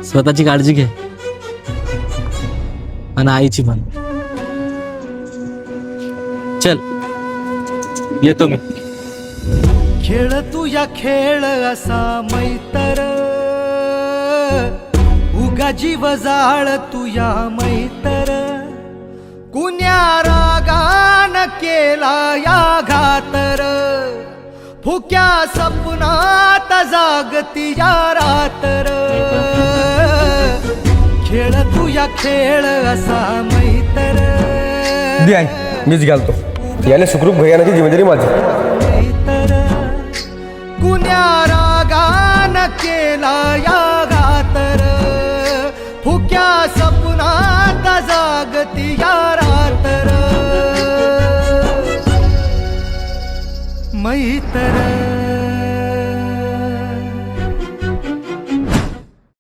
स्वतःची काळजी घे आणि आईची पण. चल येतो मी. खेळ तुझ्या खेळ असा मैतर, उगा जीव जाळ तुझ्या मैतर. कुण्या रागान केला या घातर, फुक्या सपनात जागती या रातर. खेळ तुझ्या खेळ असा मैतर. दे आई, मीच घालतो. याने सुखरूप भैयानाची जिम्मेदारी माझी. कुण्या रागान केला या घातर, फुक्या सपनात जागती या रातर. मैतर